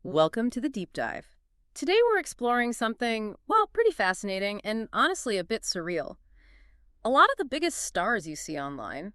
Welcome to the Deep Dive. Today we're exploring something, well, pretty fascinating and honestly a bit surreal. A lot of the biggest stars you see online,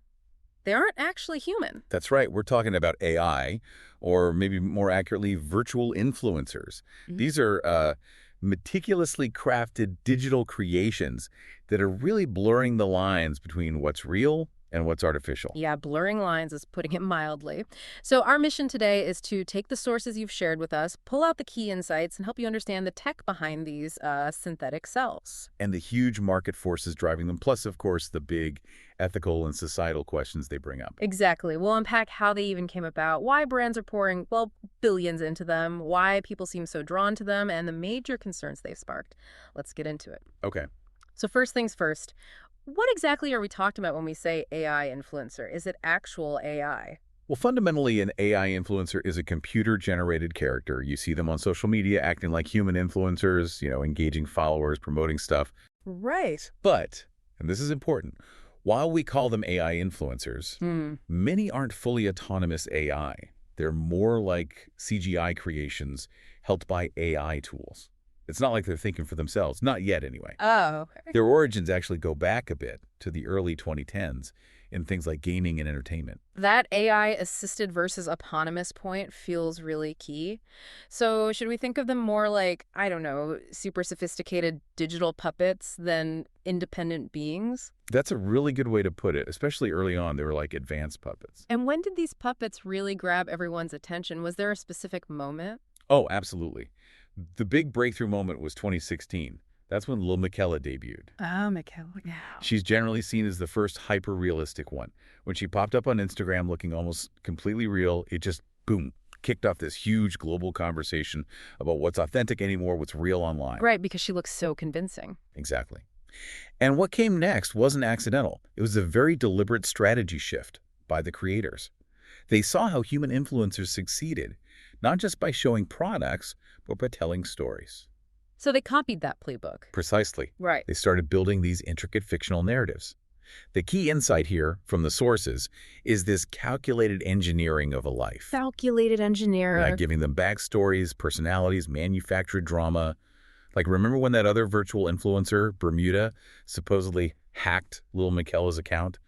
they aren't actually human. That's right. We're talking about AI, or maybe more accurately, virtual influencers. Mhm. These are meticulously crafted digital creations that are really blurring the lines between what's real and what's artificial. Yeah, blurring lines is putting it mildly. So our mission today is to take the sources you've shared with us, pull out the key insights, and help you understand the tech behind these synthetic selves. And the huge market forces driving them, plus, of course, the big ethical and societal questions they bring up. Exactly. We'll unpack how they even came about, why brands are pouring, well, billions into them, why people seem so drawn to them, and the major concerns they've sparked. Let's get into it. Okay. So first things first, what exactly are we talking about when we say AI influencer? Is it actual AI? Well, fundamentally, an AI influencer is a computer-generated character. You see them on social media acting like human influencers, engaging followers, promoting stuff. Right. But, and this is important, while we call them AI influencers, many aren't fully autonomous AI. They're more like CGI creations helped by AI tools. It's not like they're thinking for themselves, not yet anyway. Oh, okay. Their origins actually go back a bit to the early 2010s in things like gaming and entertainment. That AI assisted versus eponymous point feels really key. So should we think of them more like, I don't know, super sophisticated digital puppets than independent beings? That's a really good way to put it, especially early on. They were like advanced puppets. And when did these puppets really grab everyone's attention? Was there a specific moment? Oh, absolutely. The big breakthrough moment was 2016. That's when Lil Miquela debuted. Oh, Michaela. Yeah. She's generally seen as the first hyper-realistic one. When she popped up on Instagram looking almost completely real, it just, boom, kicked off this huge global conversation about what's authentic anymore, what's real online. Right, because she looks so convincing. Exactly. And what came next wasn't accidental. It was a very deliberate strategy shift by the creators. They saw how human influencers succeeded, not just by showing products, but by telling stories. So they copied that playbook. Precisely. Right. They started building these intricate fictional narratives. The key insight here from the sources is this calculated engineering of a life. Calculated engineer. Giving them backstories, personalities, manufactured drama. Like, remember when that other virtual influencer, Bermuda, supposedly hacked Lil Miquela's account?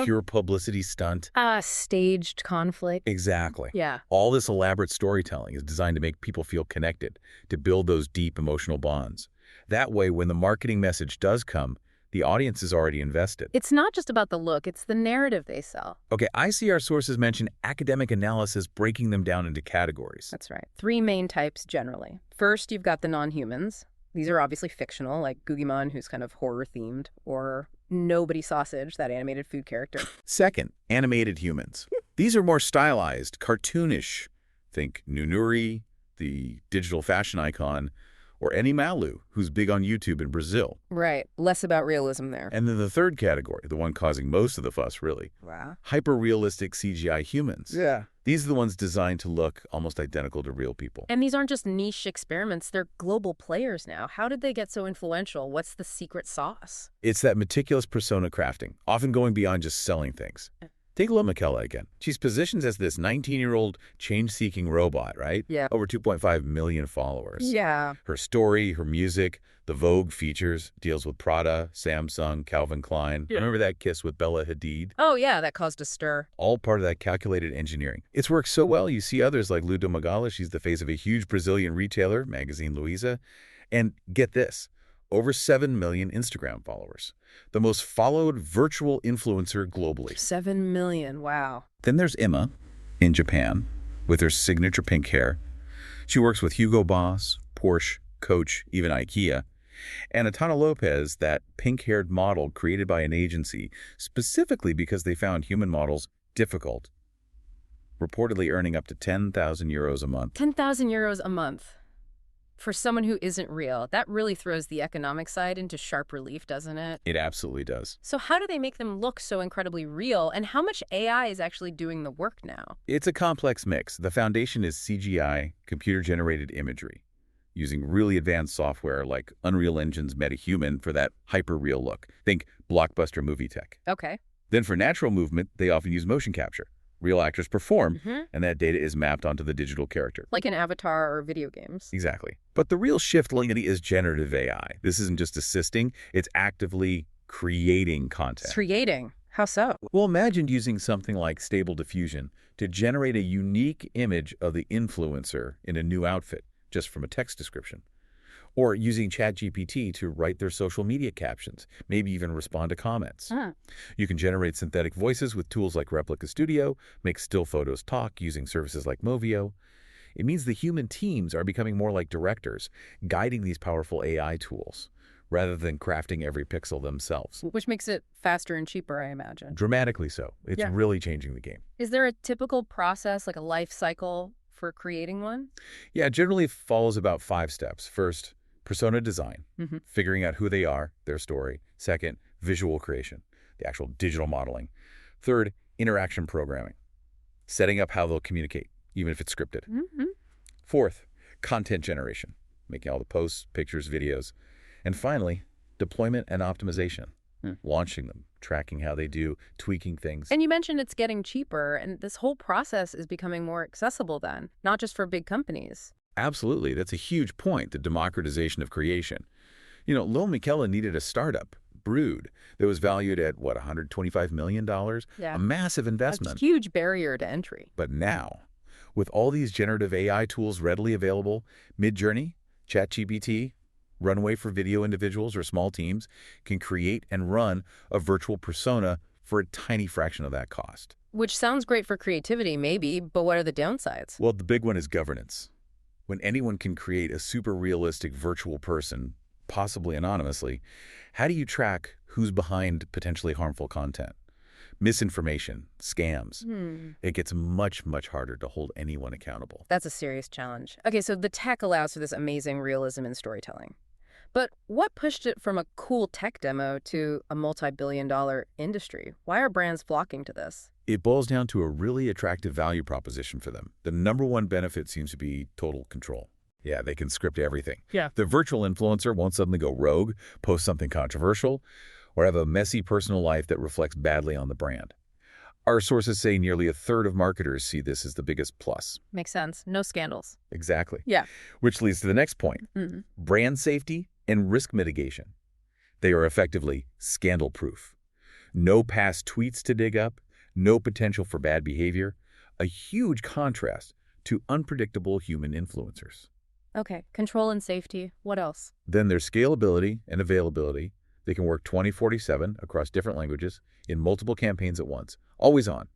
Pure publicity stunt. Staged conflict. Exactly. Yeah. All this elaborate storytelling is designed to make people feel connected, to build those deep emotional bonds. That way, when the marketing message does come, the audience is already invested. It's not just about the look, it's the narrative they sell. Okay, I see our sources mention academic analysis breaking them down into categories. That's right. Three main types generally. First, you've got the non-humans. These are obviously fictional, like Gugimon, who's kind of horror-themed, or Nobody Sausage, that animated food character. Second, animated humans. These are more stylized, cartoonish. Think Nunuri, the digital fashion icon, or Animalu, who's big on YouTube in Brazil. Right. Less about realism there. And then the third category, the one causing most of the fuss, really, Wow. hyper-realistic CGI humans. Yeah. These are the ones designed to look almost identical to real people. And these aren't just niche experiments, they're global players now. How did they get so influential? What's the secret sauce? It's that meticulous persona crafting, often going beyond just selling things. Take Lil Miquela again. She's positioned as this 19-year-old change-seeking robot, right? Yeah. Over 2.5 million followers. Yeah. Her story, her music, the Vogue features, deals with Prada, Samsung, Calvin Klein. Yeah. Remember that kiss with Bella Hadid? Oh, yeah, that caused a stir. All part of that calculated engineering. It's worked so well, you see others like Ludo Magala. She's the face of a huge Brazilian retailer, Magazine Luiza. And get this, over 7 million Instagram followers. The most followed virtual influencer globally. 7 million, wow. Then there's Emma in Japan with her signature pink hair. She works with Hugo Boss, Porsche, Coach, even IKEA. And Atana Lopez, that pink-haired model created by an agency specifically because they found human models difficult, reportedly earning up to 10,000 euros a month. 10,000 euros a month. For someone who isn't real, that really throws the economic side into sharp relief, doesn't it? It absolutely does. So how do they make them look so incredibly real, and how much AI is actually doing the work now? It's a complex mix. The foundation is CGI, computer-generated imagery, using really advanced software like Unreal Engine's MetaHuman for that hyper-real look. Think blockbuster movie tech. Okay. Then for natural movement, they often use motion capture, real actors perform, Hmm. and that data is mapped onto the digital character. Like in Avatar or video games. Exactly. But the real shift, Lindy, is generative AI. This isn't just assisting, it's actively creating content. It's creating. How so? Well, imagine using something like Stable Diffusion to generate a unique image of the influencer in a new outfit, just from a text description. Or using ChatGPT to write their social media captions, maybe even respond to comments. Ah. You can generate synthetic voices with tools like Replica Studio, make still photos talk using services like Movio. It means the human teams are becoming more like directors, guiding these powerful AI tools, rather than crafting every pixel themselves. Which makes it faster and cheaper, I imagine. Dramatically so. It's Yeah. really changing the game. Is there a typical process, like a life cycle, for creating one? Yeah, it generally follows about 5 steps. First, persona design, Mhm. figuring out who they are, their story. Second, visual creation, the actual digital modeling. Third, interaction programming, setting up how they'll communicate, even if it's scripted. Mhm. Fourth, content generation, making all the posts, pictures, videos. And finally, deployment and optimization, launching them, tracking how they do, tweaking things. And you mentioned it's getting cheaper, and this whole process is becoming more accessible then, not just for big companies. Absolutely. That's a huge point, the democratization of creation. You know, Lil Miquela needed a startup, Brood, that was valued at, what, $125 million? Yeah. A massive A investment. huge barrier to entry. But now, with all these generative AI tools readily available, Midjourney, ChatGPT, Runway for video individuals or small teams can create and run a virtual persona for a tiny fraction of that cost. Which sounds great for creativity, maybe, but what are the downsides? Well, the big one is governance. When anyone can create a super realistic virtual person, possibly anonymously, how do you track who's behind potentially harmful content? Misinformation, scams. It gets much, much harder to hold anyone accountable. That's a serious challenge. Okay, so the tech allows for this amazing realism in storytelling. But what pushed it from a cool tech demo to a multi-billion-dollar industry? Why are brands flocking to this? It boils down to a really attractive value proposition for them. The number one benefit seems to be total control. Yeah, they can script everything. Yeah. The virtual influencer won't suddenly go rogue, post something controversial, or have a messy personal life that reflects badly on the brand. Our sources say nearly a third of marketers see this as the biggest plus. Makes sense. No scandals. Exactly. Yeah. Which leads to the next point. Brand safety and risk mitigation. They are effectively scandal-proof. No past tweets to dig up, no potential for bad behavior, a huge contrast to unpredictable human influencers. Okay, control and safety. What else? Then there's scalability and availability. They can work 24/7 across different languages in multiple campaigns at once, always on.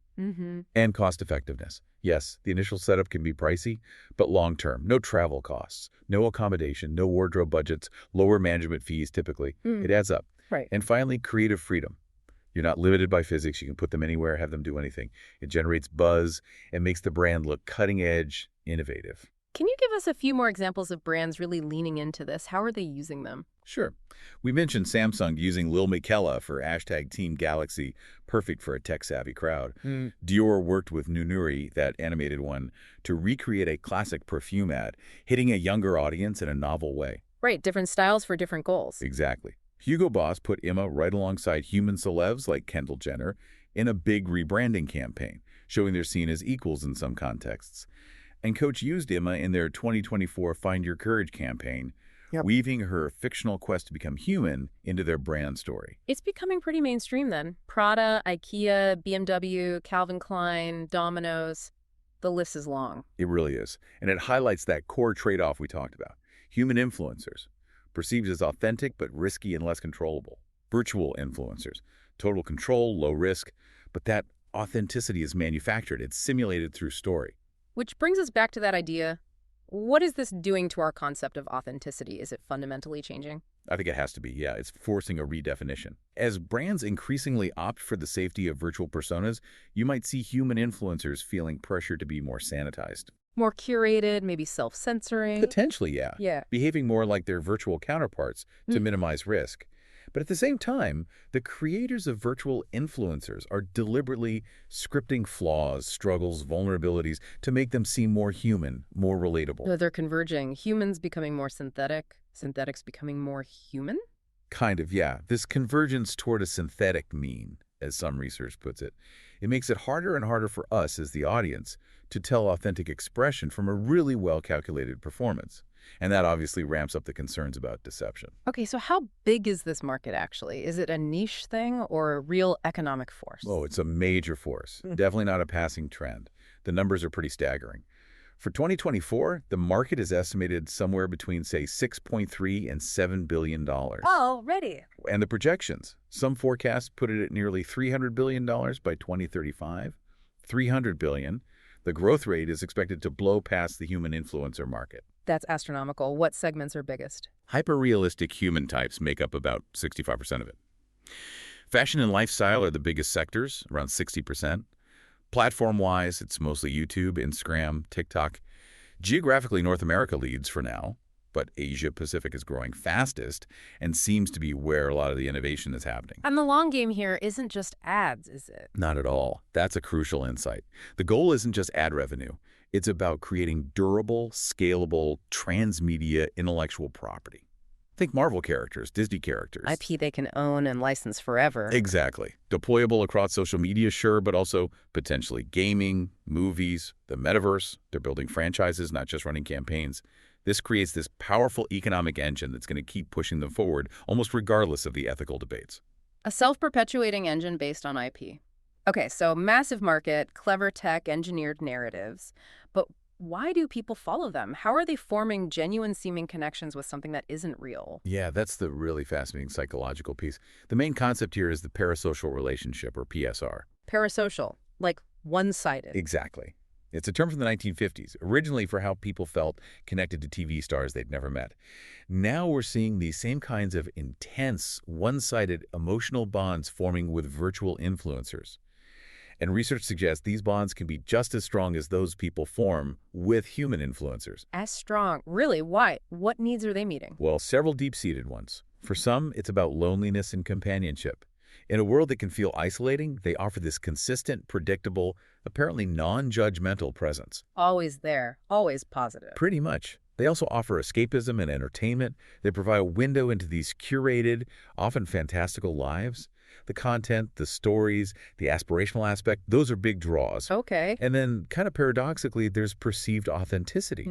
And cost effectiveness. Yes, the initial setup can be pricey, but long-term, no travel costs, no accommodation, no wardrobe budgets, lower management fees typically. It adds up. Right. And finally, creative freedom. You're not limited by physics. You can put them anywhere, have them do anything. It generates buzz and makes the brand look cutting edge, innovative. Can you give us a few more examples of brands really leaning into this? How are they using them? Sure. We mentioned Samsung using Lil Miquela for #Team Galaxy, perfect for a tech-savvy crowd. Dior worked with Nunuri, that animated one, to recreate a classic perfume ad, hitting a younger audience in a novel way. Right, different styles for different goals. Exactly. Hugo Boss put Emma right alongside human celebs like Kendall Jenner in a big rebranding campaign, showing they're seen as equals in some contexts. And Coach used Emma in their 2024 Find Your Courage campaign, weaving her fictional quest to become human into their brand story. It's becoming pretty mainstream then. Prada, IKEA, BMW, Calvin Klein, Domino's. The list is long. It really is. And it highlights that core trade-off we talked about. Human influencers, perceived as authentic but risky and less controllable. Virtual influencers, total control, low risk, but that authenticity is manufactured. It's simulated through story. Which brings us back to that idea. What is this doing to our concept of authenticity? Is it fundamentally changing? I think it has to be, yeah. It's forcing a redefinition. As brands increasingly opt for the safety of virtual personas, you might see human influencers feeling pressure to be more sanitized. More curated, maybe self-censoring? Potentially, yeah. Yeah. Behaving more like their virtual counterparts to minimize risk. But at the same time, the creators of virtual influencers are deliberately scripting flaws, struggles, vulnerabilities to make them seem more human, more relatable. So they're converging. Humans becoming more synthetic, synthetics becoming more human? Kind of, yeah. This convergence toward a synthetic mean, as some research puts it, It makes it harder and harder for us as the audience to tell authentic expression from a really well-calculated performance. And that obviously ramps up the concerns about deception. Okay, so how big is this market actually? Is it a niche thing or a real economic force? Oh, it's a major force. Definitely not a passing trend. The numbers are pretty staggering. For 2024, the market is estimated somewhere between, say, $6.3 and $7 billion. Already. And the projections, some forecasts put it at nearly $300 billion by 2035. $300 billion. The growth rate is expected to blow past the human influencer market. That's astronomical. What segments are biggest? Hyper-realistic human types make up about 65% of it. Fashion and lifestyle are the biggest sectors, around 60%. Platform-wise, it's mostly YouTube, Instagram, TikTok. Geographically, North America leads for now, but Asia-Pacific is growing fastest and seems to be where a lot of the innovation is happening. And the long game here isn't just ads, is it? Not at all. That's a crucial insight. The goal isn't just ad revenue. It's about creating durable, scalable, transmedia intellectual property. Think Marvel characters, Disney characters. IP they can own and license forever. Exactly. Deployable across social media, sure, but also potentially gaming, movies, the metaverse. They're building franchises, not just running campaigns. This creates this powerful economic engine that's going to keep pushing them forward, almost regardless of the ethical debates. A self-perpetuating engine based on IP. Okay, so massive market, clever tech, engineered narratives. But why do people follow them? How are they forming genuine-seeming connections with something that isn't real? Yeah, that's the really fascinating psychological piece. The main concept here is the parasocial relationship, or PSR. Parasocial, like one-sided. Exactly. It's a term from the 1950s, originally for how people felt connected to TV stars they'd never met. Now we're seeing these same kinds of intense, one-sided emotional bonds forming with virtual influencers. And research suggests these bonds can be just as strong as those people form with human influencers. As strong. Really? Why? What needs are they meeting? Well, several deep-seated ones. For some, it's about loneliness and companionship. In a world that can feel isolating, they offer this consistent, predictable, apparently non-judgmental presence. Always there. Always positive. Pretty much. They also offer escapism and entertainment. They provide a window into these curated, often fantastical lives. The content, the stories, the aspirational aspect, those are big draws. Okay. And then, kind of paradoxically, there's perceived authenticity.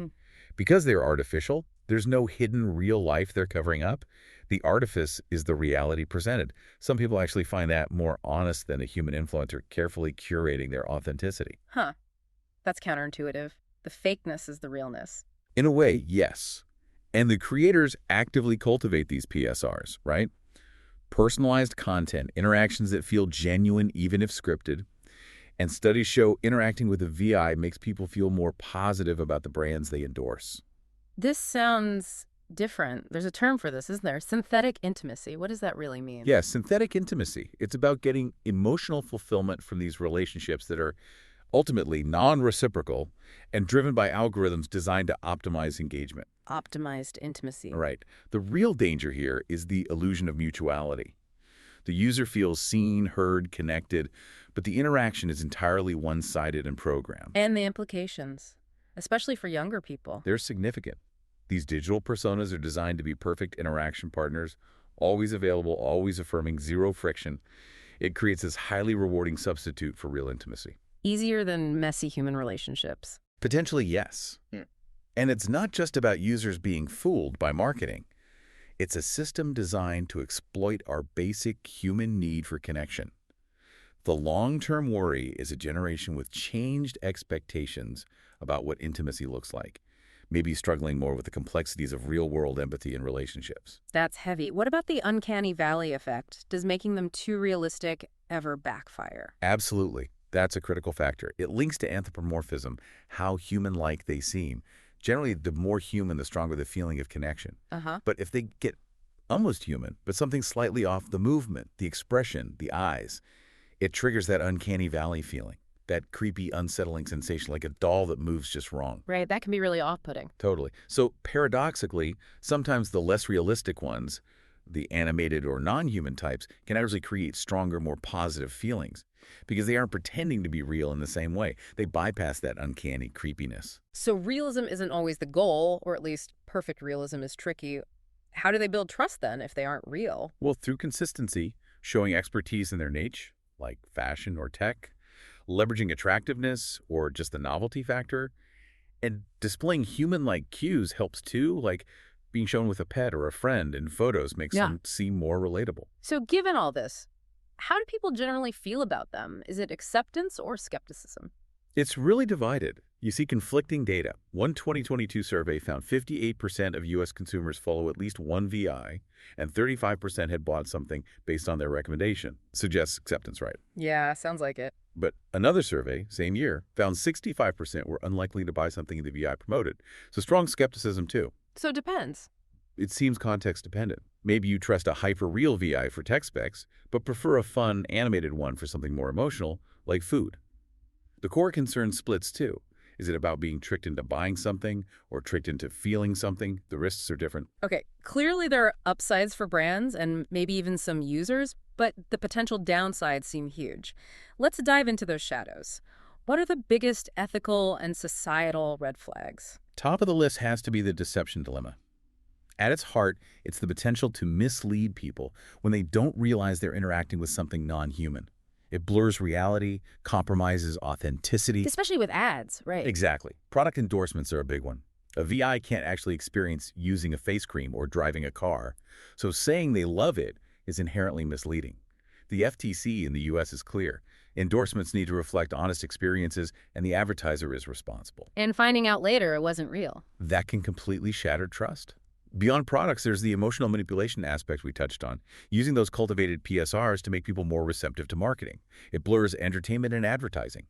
Because they're artificial, there's no hidden real life they're covering up. The artifice is the reality presented. Some people actually find that more honest than a human influencer carefully curating their authenticity. Huh. That's counterintuitive. The fakeness is the realness. In a way, yes. And the creators actively cultivate these PSRs, right? Personalized content, interactions that feel genuine even if scripted. And studies show interacting with a VI makes people feel more positive about the brands they endorse. This sounds different. There's a term for this, isn't there? Synthetic intimacy. What does that really mean? Yeah, synthetic intimacy. It's about getting emotional fulfillment from these relationships that are ultimately non-reciprocal and driven by algorithms designed to optimize engagement. Optimized intimacy. Right. The real danger here is the illusion of mutuality. The user feels seen, heard, connected, but the interaction is entirely one-sided and programmed. And the implications, especially for younger people. They're significant. These digital personas are designed to be perfect interaction partners, always available, always affirming, zero friction. It creates this highly rewarding substitute for real intimacy. Easier than messy human relationships. Potentially, yes. And it's not just about users being fooled by marketing. It's a system designed to exploit our basic human need for connection. The long-term worry is a generation with changed expectations about what intimacy looks like, maybe struggling more with the complexities of real-world empathy in relationships. That's heavy. What about the uncanny valley effect? Does making them too realistic ever backfire? Absolutely. That's a critical factor. It links to anthropomorphism, how human-like they seem. Generally, the more human, the stronger the feeling of connection. But if they get almost human, but something slightly off, the movement, the expression, the eyes, it triggers that uncanny valley feeling, that creepy, unsettling sensation, like a doll that moves just wrong. Right, that can be really off-putting. Totally. So paradoxically, sometimes the less realistic ones, the animated or non-human types, can actually create stronger, more positive feelings because they aren't pretending to be real in the same way. They bypass that uncanny creepiness. So realism isn't always the goal, or at least perfect realism is tricky. How do they build trust then if they aren't real? Well, through consistency, showing expertise in their niche, like fashion or tech, leveraging attractiveness or just the novelty factor. And displaying human-like cues helps too, like being shown with a pet or a friend in photos makes Yeah. them seem more relatable. So given all this, how do people generally feel about them? Is it acceptance or skepticism? It's really divided. You see conflicting data. One 2022 survey found 58% of U.S. consumers follow at least one VI, and 35% had bought something based on their recommendation. Suggests acceptance, right? Yeah, sounds like it. But another survey, same year, found 65% were unlikely to buy something the VI promoted. So strong skepticism, too. So it depends. It seems context dependent. Maybe you trust a hyper-real VI for tech specs, but prefer a fun, animated one for something more emotional, like food. The core concern splits, too. Is it about being tricked into buying something or tricked into feeling something? The risks are different. Okay, clearly there are upsides for brands and maybe even some users, but the potential downsides seem huge. Let's dive into those shadows. What are the biggest ethical and societal red flags? Top of the list has to be the deception dilemma. At its heart, it's the potential to mislead people when they don't realize they're interacting with something non-human. It blurs reality, compromises authenticity. Especially with ads, right? Exactly. Product endorsements are a big one. A VI can't actually experience using a face cream or driving a car, so saying they love it is inherently misleading. The FTC in the U.S. is clear. Endorsements need to reflect honest experiences, and the advertiser is responsible. And finding out later it wasn't real. That can completely shatter trust. Beyond products, there's the emotional manipulation aspect we touched on, using those cultivated PSRs to make people more receptive to marketing. It blurs entertainment and advertising.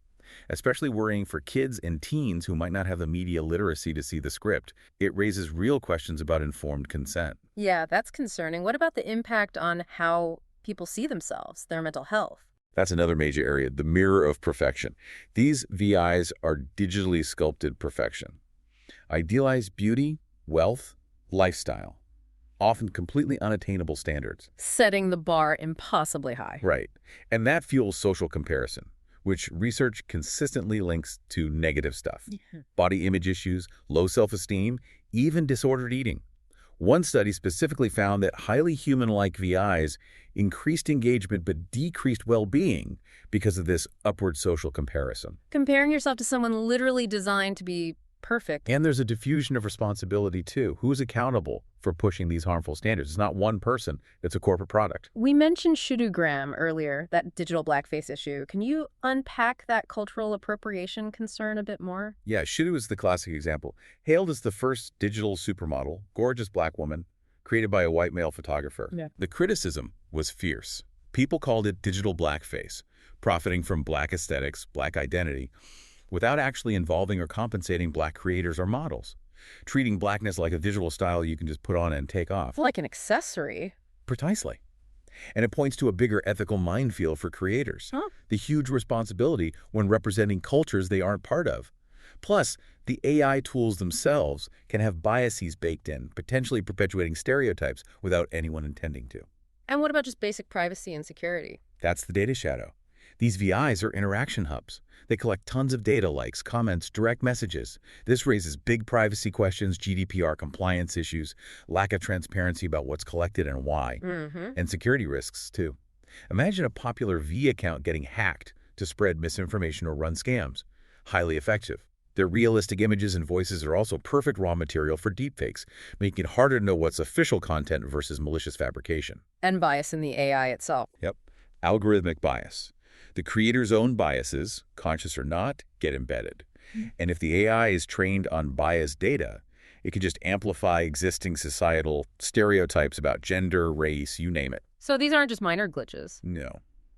Especially worrying for kids and teens who might not have the media literacy to see the script. It raises real questions about informed consent. Yeah, that's concerning. What about the impact on how people see themselves, their mental health? That's another major area, the mirror of perfection. These VIs are digitally sculpted perfection. Idealized beauty, wealth, lifestyle, often completely unattainable standards. Setting the bar impossibly high. Right. And that fuels social comparison, which research consistently links to negative stuff. Body image issues, low self-esteem, even disordered eating. One study specifically found that highly human-like VIs increased engagement but decreased well-being because of this upward social comparison. Comparing yourself to someone literally designed to be perfect. And there's a diffusion of responsibility, too. Who's accountable for pushing these harmful standards? It's not one person. It's a corporate product. We mentioned Shudugram earlier, that digital blackface issue. Can you unpack that cultural appropriation concern a bit more? Yeah, Shudu is the classic example. Hailed as the first digital supermodel, gorgeous black woman, created by a white male photographer. Yeah. The criticism was fierce. People called it digital blackface, profiting from black aesthetics, black identity, without actually involving or compensating black creators or models, treating blackness like a visual style you can just put on and take off. Like an accessory. Precisely. And it points to a bigger ethical minefield for creators. Huh? The huge responsibility when representing cultures they aren't part of. Plus, the AI tools themselves can have biases baked in, potentially perpetuating stereotypes without anyone intending to. And what about just basic privacy and security? That's the data shadow. These VIs are interaction hubs. They collect tons of data, likes, comments, direct messages. This raises big privacy questions, GDPR compliance issues, lack of transparency about what's collected and why, and security risks, too. Imagine a popular V account getting hacked to spread misinformation or run scams. Highly effective. Their realistic images and voices are also perfect raw material for deepfakes, making it harder to know what's official content versus malicious fabrication. And bias in the AI itself. Yep. Algorithmic bias. The creator's own biases, conscious or not, get embedded. And if the AI is trained on biased data, it can just amplify existing societal stereotypes about gender, race, you name it. So these aren't just minor glitches. No.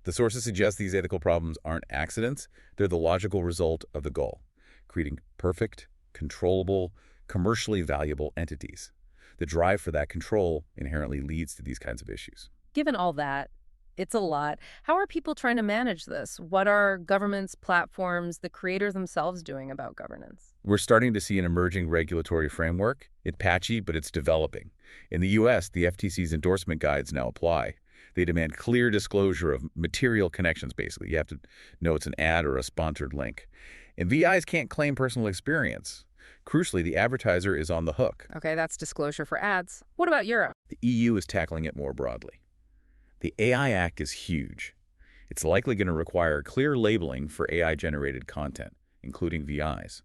The sources suggest these ethical problems aren't accidents. They're the logical result of the goal, creating perfect, controllable, commercially valuable entities. The drive for that control inherently leads to these kinds of issues. Given all that, it's a lot. How are people trying to manage this? What are governments, platforms, the creators themselves doing about governance? We're starting to see an emerging regulatory framework. It's patchy, but it's developing. In the U.S., the FTC's endorsement guides now apply. They demand clear disclosure of material connections, basically. You have to know it's an ad or a sponsored link. And VIs can't claim personal experience. Crucially, the advertiser is on the hook. Okay, that's disclosure for ads. What about Europe? The EU is tackling it more broadly. The AI Act is huge. It's likely going to require clear labeling for AI-generated content, including VIs.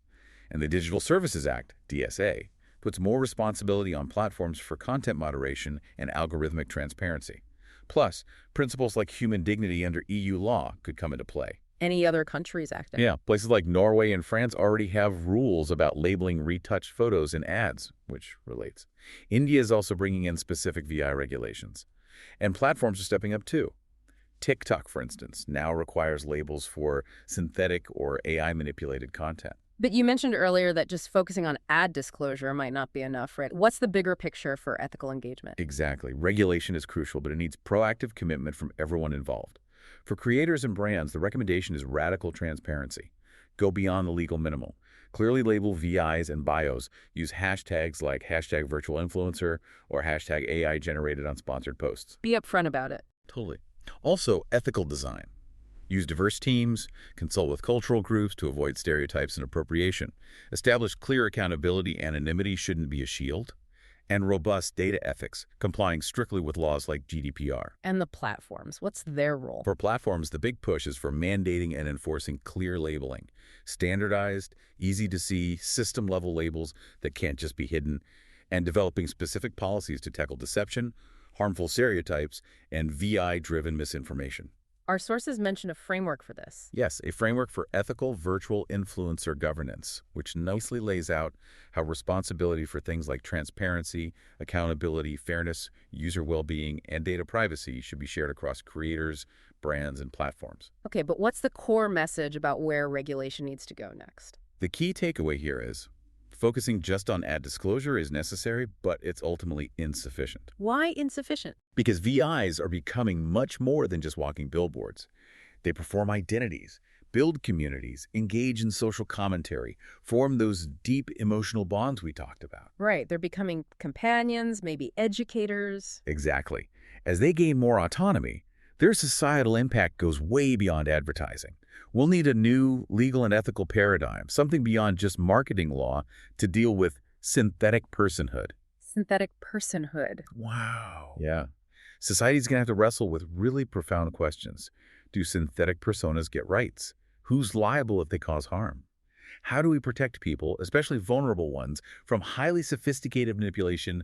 And the Digital Services Act, DSA, puts more responsibility on platforms for content moderation and algorithmic transparency. Plus, principles like human dignity under EU law could come into play. Any other countries acting? Yeah, places like Norway and France already have rules about labeling retouched photos in ads, which relates. India is also bringing in specific VI regulations. And platforms are stepping up too. TikTok, for instance, now requires labels for synthetic or AI-manipulated content. But you mentioned earlier that just focusing on ad disclosure might not be enough, right? What's the bigger picture for ethical engagement? Exactly. Regulation is crucial, but it needs proactive commitment from everyone involved. For creators and brands, the recommendation is radical transparency. Go beyond the legal minimal. Clearly label VIs and bios. Use hashtags like hashtag virtual influencer or hashtag AI generated unsponsored posts. Be upfront about it. Totally. Also, ethical design. Use diverse teams, consult with cultural groups to avoid stereotypes and appropriation. Establish clear accountability. Anonymity shouldn't be a shield. And robust data ethics, complying strictly with laws like GDPR. And the platforms, what's their role? For platforms, the big push is for mandating and enforcing clear labeling. Standardized, easy-to-see, system-level labels that can't just be hidden, and developing specific policies to tackle deception, harmful stereotypes, and VI-driven misinformation. Our sources mention a framework for this. Yes, a framework for ethical virtual influencer governance, which nicely lays out how responsibility for things like transparency, accountability, fairness, user well-being, and data privacy should be shared across creators, brands, and platforms. Okay, but what's the core message about where regulation needs to go next? The key takeaway here is focusing just on ad disclosure is necessary, but it's ultimately insufficient. Why insufficient? Because VIs are becoming much more than just walking billboards. They perform identities, build communities, engage in social commentary, form those deep emotional bonds we talked about. Right, they're becoming companions, maybe educators. Exactly. As they gain more autonomy, their societal impact goes way beyond advertising. We'll need a new legal and ethical paradigm, something beyond just marketing law, to deal with synthetic personhood. Synthetic personhood. Wow. Yeah. Society's going to have to wrestle with really profound questions. Do synthetic personas get rights? Who's liable if they cause harm? How do we protect people, especially vulnerable ones, from highly sophisticated manipulation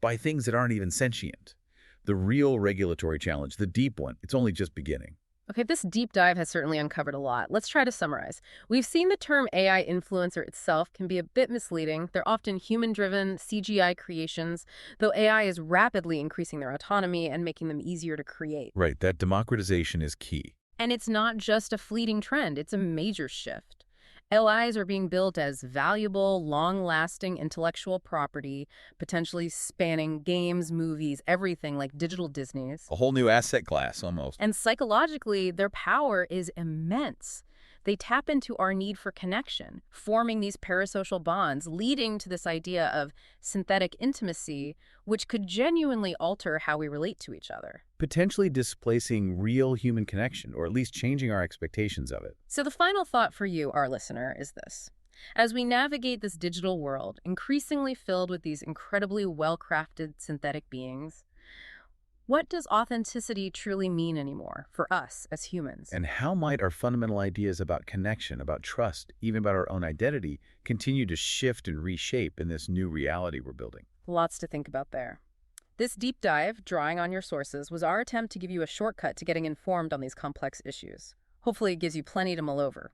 by things that aren't even sentient? The real regulatory challenge, the deep one, it's only just beginning. Okay, this deep dive has certainly uncovered a lot. Let's try to summarize. We've seen the term AI influencer itself can be a bit misleading. They're often human-driven CGI creations, though AI is rapidly increasing their autonomy and making them easier to create. Right, that democratization is key. And it's not just a fleeting trend, it's a major shift. LIs are being built as valuable, long-lasting intellectual property, potentially spanning games, movies, everything like digital Disneys. A whole new asset class, almost. And psychologically, their power is immense. They tap into our need for connection, forming these parasocial bonds, leading to this idea of synthetic intimacy, which could genuinely alter how we relate to each other. Potentially displacing real human connection, or at least changing our expectations of it. So the final thought for you, our listener, is this. As we navigate this digital world, increasingly filled with these incredibly well-crafted synthetic beings, what does authenticity truly mean anymore for us as humans? And how might our fundamental ideas about connection, about trust, even about our own identity, continue to shift and reshape in this new reality we're building? Lots to think about there. This deep dive, drawing on your sources, was our attempt to give you a shortcut to getting informed on these complex issues. Hopefully it gives you plenty to mull over.